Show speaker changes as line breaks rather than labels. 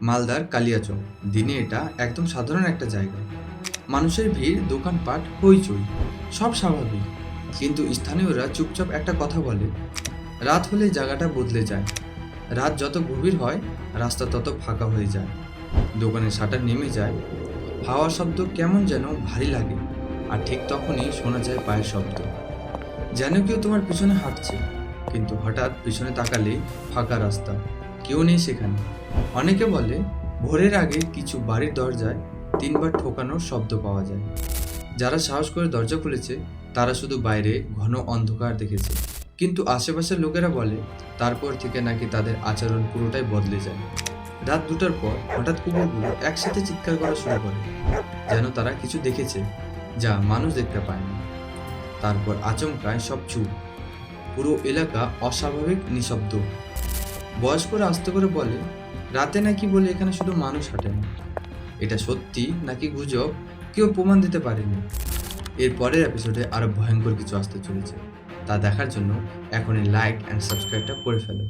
মালদার কালিয়াচক। দিনে এটা একদম সাধারণ একটা জায়গা। মানুষের ভিড়, দোকানপাট, হইচই, সব স্বাভাবিক। কিন্তু স্থানীয়রা চুপচাপ একটা কথা বলে, রাত হলে জায়গাটা বদলে যায়। রাত যত গভীর হয়, রাস্তা তত ফাঁকা হয়ে যায়। দোকানের শাটার নেমে যায়, হাওয়ার শব্দ কেমন যেন ভারী লাগে। আর ঠিক তখনই শোনা যায় পায়ের শব্দ, যেন কেউ তোমার পিছনে হাঁটছে। কিন্তু হঠাৎ পিছনে তাকালে ফাঁকা রাস্তা, কেউ নেই সেখানে। অনেকে বলে ভোরের আগে কিছু বাড়ির দরজায় 3বার ঠোকানোর শব্দ পাওয়া যায়। যারা সাহস করে দরজা খুলেছে তারা শুধু বাইরে ঘন অন্ধকার দেখেছে, কিন্তু আশেপাশের লোকেরা বলে তারপর থেকে নাকি তাদের আচরণ পুরোটাই বদলে যায়। রাত 2টার পর হঠাৎ কুকুরগুলো একসাথে চিৎকার করা শুরু করে, যেন তারা কিছু দেখেছে যা মানুষ দেখতে পায় না। তারপর আচমকায় সব চুপ, পুরো এলাকা অস্বাভাবিক নিঃশব্দ। বয়স্করা আস্তে করে বলে, রাতে নাকি বলে এখানে শুধু মানুষ হাঁটে না। এটা সত্যি নাকি গুজব কেউ প্রমাণ দিতে পারেনি। এর পরের এপিসোডে আরো ভয়ঙ্কর কিছু আসতে চলেছে। তা দেখার জন্য এখনই লাইক অ্যান্ড সাবস্ক্রাইবটা করে ফেলো।